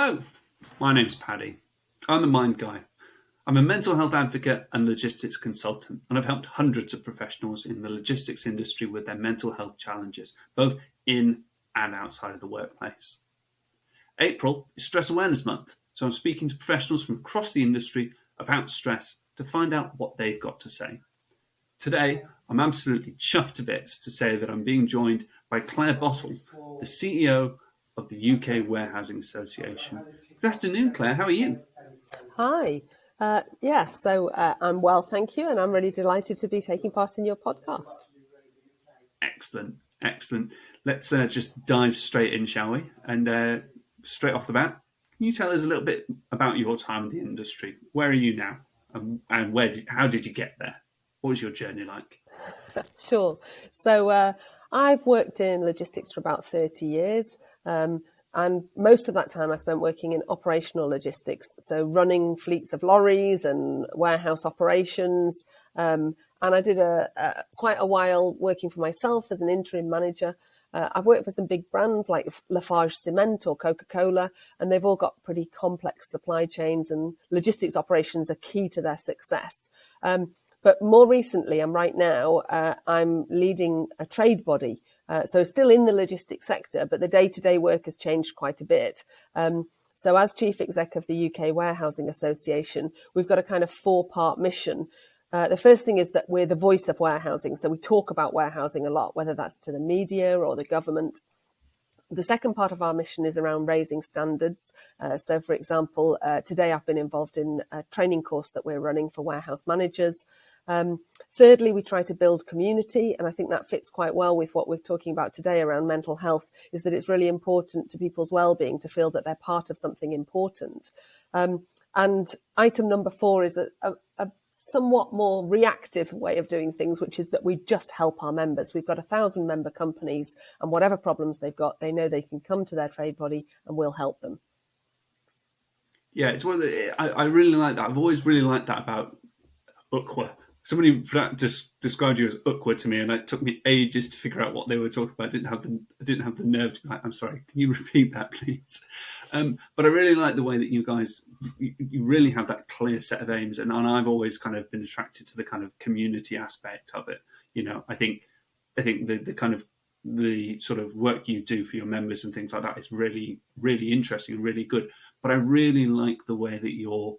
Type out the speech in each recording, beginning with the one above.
Hello, my name's Paddy. I'm the Mind Guy. I'm a mental health advocate and logistics consultant, and I've helped hundreds of professionals in the logistics industry with their mental health challenges, both in and outside of the workplace. April is Stress Awareness Month, so I'm speaking to professionals from across the industry about stress to find out what they've got to say. Today, I'm absolutely chuffed to bits to say that I'm being joined by Clare Bottle, the CEO of the UK Warehousing Association. Good afternoon, Clare. How are you? Hi. I'm well, thank you, and I'm really delighted to be taking part in your podcast. Excellent. Let's just dive straight in, shall we? And straight off the bat, can you tell us a little bit about your time in the industry? Where are you now, and how did you get there? What was your journey like? Sure. So I've worked in logistics for about 30 years. And most of that time I spent working in operational logistics, so running fleets of lorries and warehouse operations. And I did quite a while working for myself as an interim manager. I've worked for some big brands like Lafarge Cement or Coca-Cola, and they've all got pretty complex supply chains, and logistics operations are key to their success. But more recently, I'm leading a trade body. So still in the logistics sector, but the day-to-day work has changed quite a bit. So as chief exec of the UK Warehousing Association, we've got a kind of 4-part mission. The first thing is that we're the voice of warehousing. So we talk about warehousing a lot, whether that's to the media or the government. The second part of our mission is around raising standards. So, for example, today I've been involved in a training course that we're running for warehouse managers. Thirdly, we try to build community, and I think that fits quite well with what we're talking about today around mental health, is that it's really important to people's well-being to feel that they're part of something important. And item number 4 is a somewhat more reactive way of doing things, which is that we just help our members. We've got 1,000 member companies, and whatever problems they've got, they know they can come to their trade body and we'll help them. Yeah, it's one of the. I really like that. I've always really liked that about UKWA. Somebody described you as UKWA to me, and it took me ages to figure out what they were talking about. I didn't have the nerve to be like, I'm sorry, can you repeat that, please? But I really like the way that you guys, you really have that clear set of aims, and I've always kind of been attracted to the kind of community aspect of it. You know, I think the kind of the sort of work you do for your members and things like that is really, really interesting and really good. But I really like the way that you're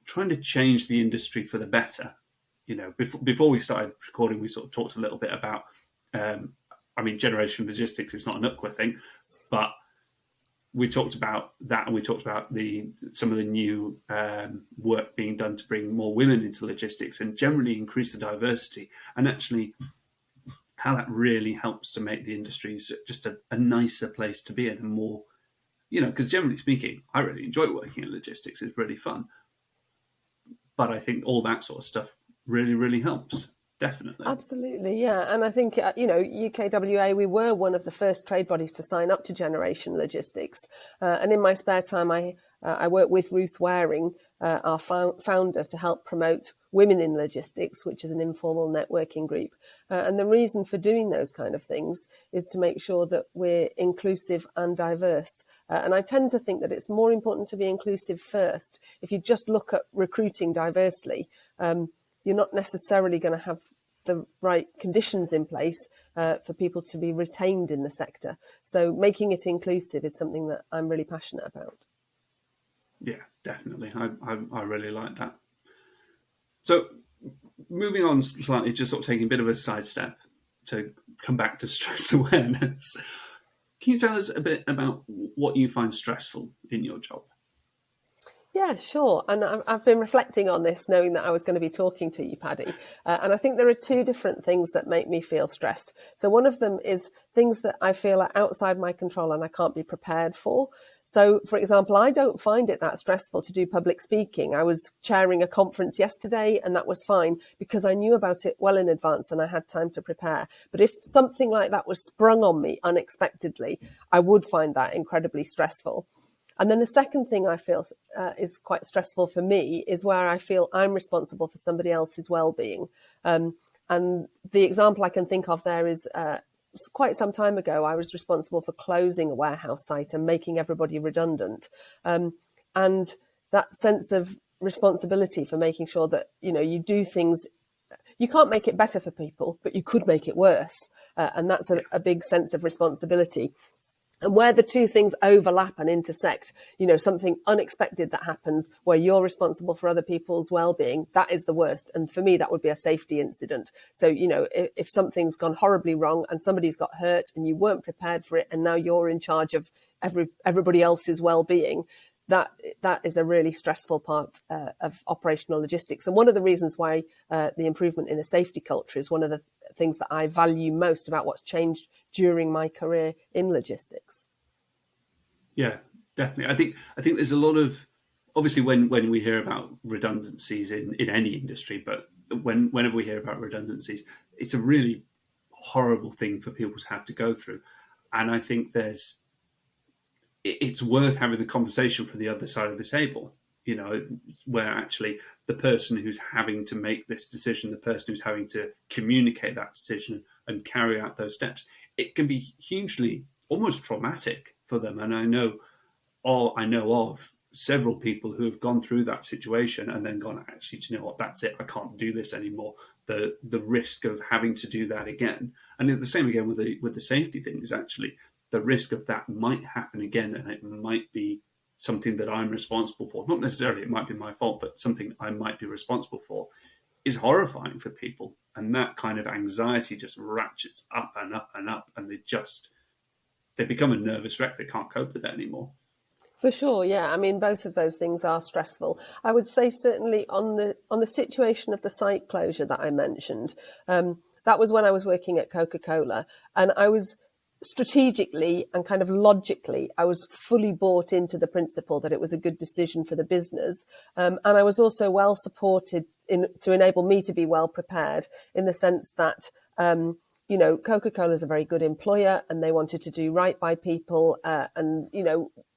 trying to change the industry for the better. You know, before we started recording, we sort of talked a little bit about, generation logistics is not an UKWA thing, but we talked about that, and we talked about some of the new work being done to bring more women into logistics and generally increase the diversity, and actually how that really helps to make the industry just a nicer place to be in, and more, you know, because generally speaking, I really enjoy working in logistics. It's really fun. But I think all that sort of stuff really, really helps. Definitely. Absolutely, yeah. And I think, UKWA, we were one of the first trade bodies to sign up to Generation Logistics. And in my spare time, I work with Ruth Waring, our founder, to help promote Women in Logistics, which is an informal networking group. And the reason for doing those kind of things is to make sure that we're inclusive and diverse. And I tend to think that it's more important to be inclusive first. If you just look at recruiting diversely, you're not necessarily going to have the right conditions in place for people to be retained in the sector. So making it inclusive is something that I'm really passionate about. Yeah, definitely. I really like that. So moving on slightly, just sort of taking a bit of a sidestep to come back to stress awareness. Can you tell us a bit about what you find stressful in your job? Yeah, sure. And I've been reflecting on this, knowing that I was going to be talking to you, Paddy. And I think there are 2 different things that make me feel stressed. So one of them is things that I feel are outside my control and I can't be prepared for. So, for example, I don't find it that stressful to do public speaking. I was chairing a conference yesterday and that was fine because I knew about it well in advance and I had time to prepare. But if something like that was sprung on me unexpectedly, I would find that incredibly stressful. And then the second thing I feel is quite stressful for me is where I feel I'm responsible for somebody else's well-being. And the example I can think of there is quite some time ago, I was responsible for closing a warehouse site and making everybody redundant. And that sense of responsibility for making sure that, you do things, you can't make it better for people, but you could make it worse. And that's a big sense of responsibility. And where the two things overlap and intersect, something unexpected that happens where you're responsible for other people's well-being, that is the worst. And for me, that would be a safety incident. So, if something's gone horribly wrong and somebody's got hurt and you weren't prepared for it, and now you're in charge of everybody else's well-being, that is a really stressful part of operational logistics. And one of the reasons why the improvement in a safety culture is one of the things that I value most about what's changed during my career in logistics. Yeah, definitely. I think there's a lot of, obviously when we hear about redundancies in any industry, but whenever we hear about redundancies, it's a really horrible thing for people to have to go through. And I think it's worth having the conversation for the other side of the table, where actually the person who's having to make this decision, the person who's having to communicate that decision and carry out those steps, it can be hugely, almost traumatic for them. And I know of several people who have gone through that situation and then gone, actually, do you know what, that's it, I can't do this anymore. The risk of having to do that again. And the same again with the safety thing is actually the risk of that might happen again, and it might be something that I'm responsible for. Not necessarily it might be my fault, but something I might be responsible for, is horrifying for people. And that kind of anxiety just ratchets up and up and up, and they become a nervous wreck. They can't cope with that anymore. For sure, yeah. I mean, both of those things are stressful. I would say certainly on the situation of the site closure that I mentioned, that was when I was working at Coca-Cola, and I was strategically and kind of logically, I was fully bought into the principle that it was a good decision for the business. And I was also well supported to enable me to be well prepared, in the sense that, Coca-Cola is a very good employer and they wanted to do right by people. And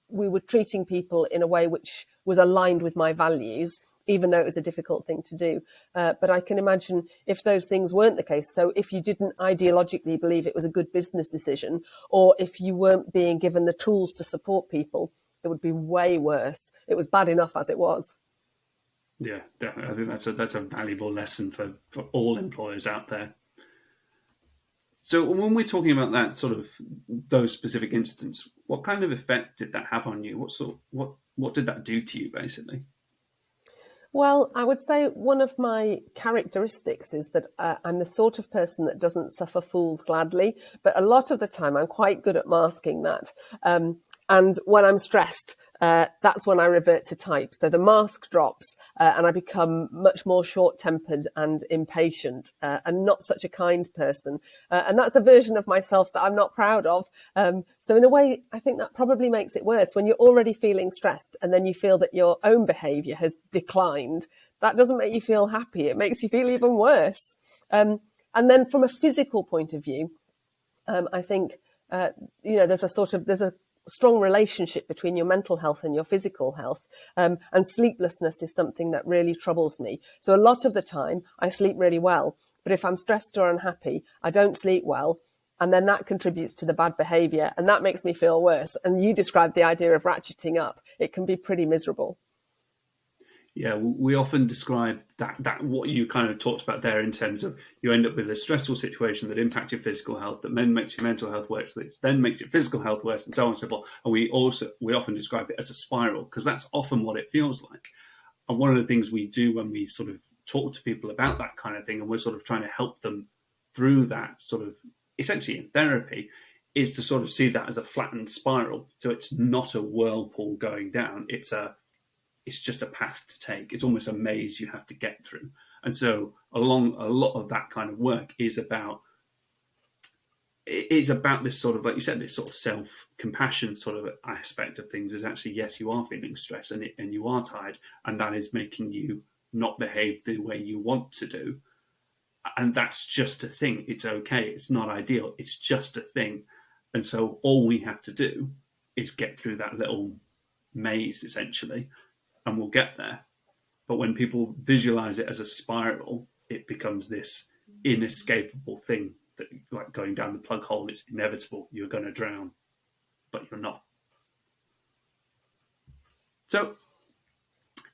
we were treating people in a way which was aligned with my values, even though it was a difficult thing to do. But I can imagine if those things weren't the case, so if you didn't ideologically believe it was a good business decision, or if you weren't being given the tools to support people, it would be way worse. It was bad enough as it was. Yeah, definitely. I think that's a valuable lesson for all employers out there. So when we're talking about that sort of those specific instances, what kind of effect did that have on you? What did that do to you, basically? Well, I would say one of my characteristics is that I'm the sort of person that doesn't suffer fools gladly, but a lot of the time I'm quite good at masking that. And when I'm stressed, that's when I revert to type. So the mask drops and I become much more short-tempered and impatient and not such a kind person. And that's a version of myself that I'm not proud of. So in a way, I think that probably makes it worse when you're already feeling stressed and then you feel that your own behaviour has declined. That doesn't make you feel happy. It makes you feel even worse. And then from a physical point of view, I think, there's a strong relationship between your mental health and your physical health. And sleeplessness is something that really troubles me. So a lot of the time I sleep really well, but if I'm stressed or unhappy, I don't sleep well. And then that contributes to the bad behaviour and that makes me feel worse. And you described the idea of ratcheting up. It can be pretty miserable. Yeah, we often describe that what you kind of talked about there, in terms of you end up with a stressful situation that impacts your physical health, that then makes your mental health worse, which then makes your physical health worse, and so on and so forth. And we often describe it as a spiral, because that's often what it feels like. And one of the things we do when we sort of talk to people about that kind of thing, and we're sort of trying to help them through that sort of, essentially in therapy, is to sort of see that as a flattened spiral. So it's not a whirlpool going down. It's just a path to take. It's almost a maze you have to get through. And so a lot of that kind of work is about this sort of, like you said, this sort of self-compassion sort of aspect of things. Is actually, yes, you are feeling stressed and you are tired, and that is making you not behave the way you want to do. And that's just a thing. It's okay. It's not ideal. It's just a thing. And so all we have to do is get through that little maze, essentially, and we'll get there. But when people visualize it as a spiral, it becomes this inescapable thing that, like going down the plug hole, it's inevitable. You're going to drown, but you're not. So,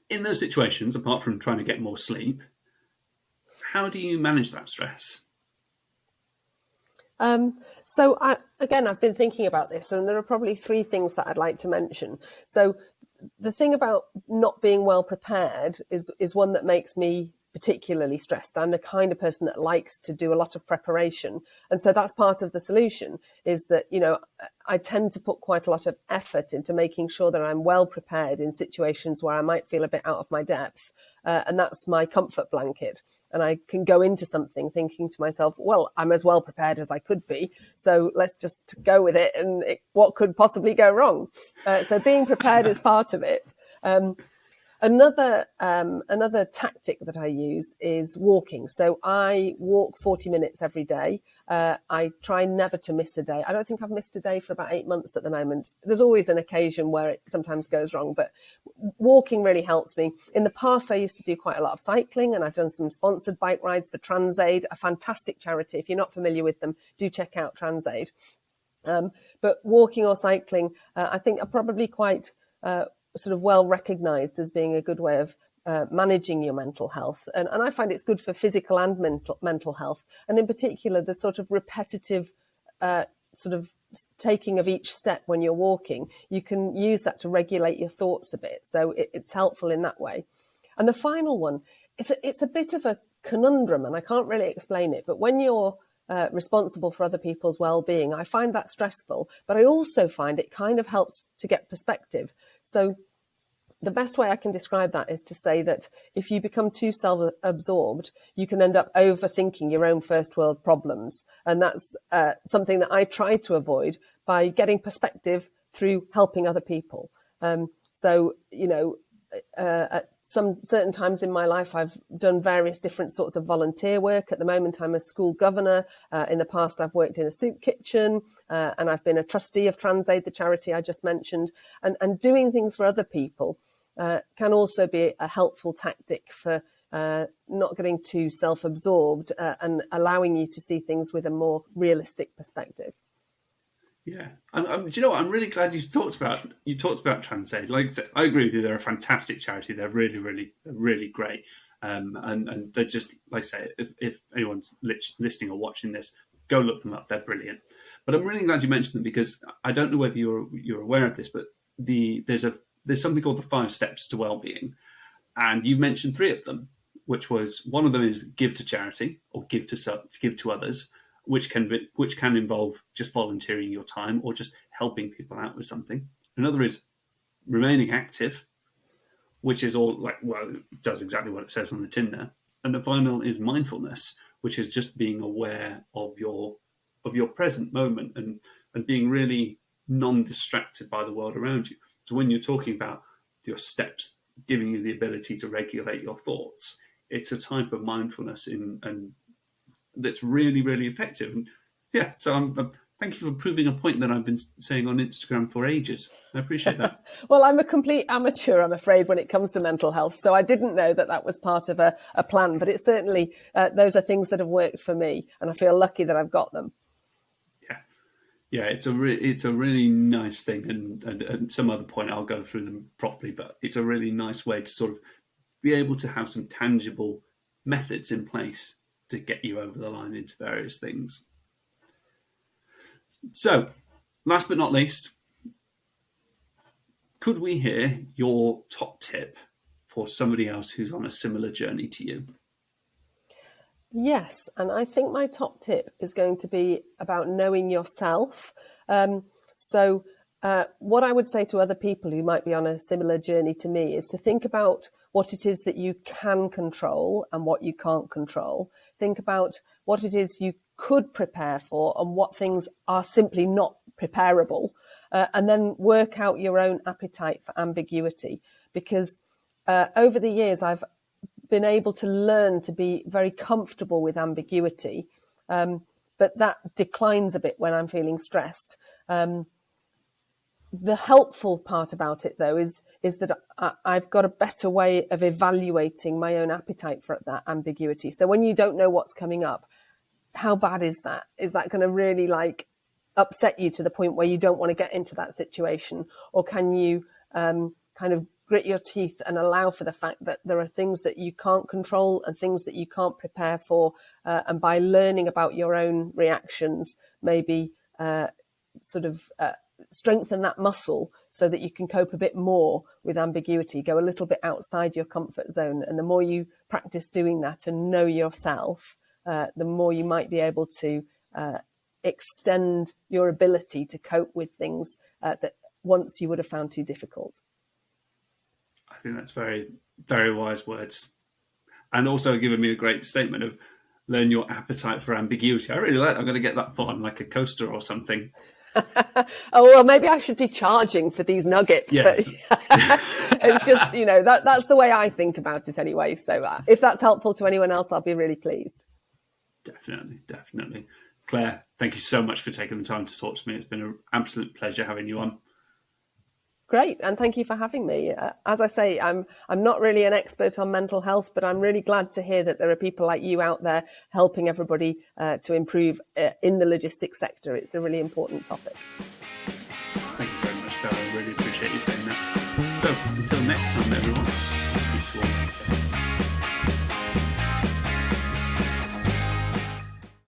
in those situations, apart from trying to get more sleep, how do you manage that stress? So I've been thinking about this, and there are probably three things that I'd like to mention. So the thing about not being well prepared is one that makes me particularly stressed. I'm the kind of person that likes to do a lot of preparation. And so that's part of the solution, is that, I tend to put quite a lot of effort into making sure that I'm well prepared in situations where I might feel a bit out of my depth. And that's my comfort blanket. And I can go into something thinking to myself, well, I'm as well prepared as I could be. So let's just go with it. And what could possibly go wrong? So being prepared is part of it. Another tactic that I use is walking. So I walk 40 minutes every day. I try never to miss a day. I don't think I've missed a day for about 8 months at the moment. There's always an occasion where it sometimes goes wrong, but walking really helps me. In the past, I used to do quite a lot of cycling, and I've done some sponsored bike rides for TransAid, a fantastic charity. If you're not familiar with them, do check out TransAid. But walking or cycling, I think are probably quite sort of well recognized as being a good way of managing your mental health. And I find it's good for physical and mental health. And in particular, the sort of repetitive sort of taking of each step when you're walking, you can use that to regulate your thoughts a bit. So it's helpful in that way. And the final one, it's a bit of a conundrum, and I can't really explain it. But when you're responsible for other people's well-being, I find that stressful, but I also find it kind of helps to get perspective. So the best way I can describe that is to say that if you become too self-absorbed, you can end up overthinking your own first world problems. And that's something that I try to avoid by getting perspective through helping other people. At some certain times in my life, I've done various different sorts of volunteer work. At the moment, I'm a school governor. In the past, I've worked in a soup kitchen, and I've been a trustee of TransAid, the charity I just mentioned. And doing things for other people can also be a helpful tactic for not getting too self-absorbed and allowing you to see things with a more realistic perspective. Yeah, do you know what? I'm really glad you talked about TransAid. Like I said, I agree with you. They're a fantastic charity. They're really, really, really great. And they're just, like I say, if anyone's listening or watching this, go look them up. They're brilliant. But I'm really glad you mentioned them, because I don't know whether you're aware of this, but there's something called the 5 steps to wellbeing, and you mentioned 3 of them, which was, one of them is give to charity or give to others, which can involve just volunteering your time or just helping people out with something. Another is remaining active, which is all it does exactly what it says on the tin there. And the final is mindfulness, which is just being aware of your present moment and being really non-distracted by the world around you. So when you're talking about your steps giving you the ability to regulate your thoughts, it's a type of mindfulness and that's really, really effective. And yeah, so thank you for proving a point that I've been saying on Instagram for ages. I appreciate that. Well, I'm a complete amateur, I'm afraid, when it comes to mental health. So I didn't know that was part of a plan, but it's certainly, those are things that have worked for me, and I feel lucky that I've got them. Yeah, it's a really nice thing, and some other point I'll go through them properly, but it's a really nice way to sort of be able to have some tangible methods in place to get you over the line into various things. So, last but not least, could we hear your top tip for somebody else who's on a similar journey to you? Yes, and I think my top tip is going to be about knowing yourself. What I would say to other people who might be on a similar journey to me is to think about what it is that you can control and what you can't control. Think about what it is you could prepare for and what things are simply not preparable, and then work out your own appetite for ambiguity. Because over the years, I've been able to learn to be very comfortable with ambiguity, but that declines a bit when I'm feeling stressed. The helpful part about it, though, is that I've got a better way of evaluating my own appetite for that ambiguity. So when you don't know what's coming up, how bad is that? Is that going to really like upset you to the point where you don't want to get into that situation? Or can you kind of grit your teeth and allow for the fact that there are things that you can't control and things that you can't prepare for, and by learning about your own reactions, maybe strengthen that muscle so that you can cope a bit more with ambiguity, go a little bit outside your comfort zone. And the more you practice doing that and know yourself, the more you might be able to extend your ability to cope with things that once you would have found too difficult. I think that's very, very wise words. And also giving me a great statement of learn your appetite for ambiguity. I really like that. I'm going to get that put on like a coaster or something. Oh, well, maybe I should be charging for these nuggets. Yes. But it's just, that's the way I think about it anyway. So if that's helpful to anyone else, I'll be really pleased. Definitely. Clare, thank you so much for taking the time to talk to me. It's been an absolute pleasure having you on. Great. And thank you for having me. As I say, I'm not really an expert on mental health, but I'm really glad to hear that there are people like you out there helping everybody to improve in the logistics sector. It's a really important topic. Thank you very much, Clare. I really appreciate you saying that. So until next time, everyone, I'll speak to you all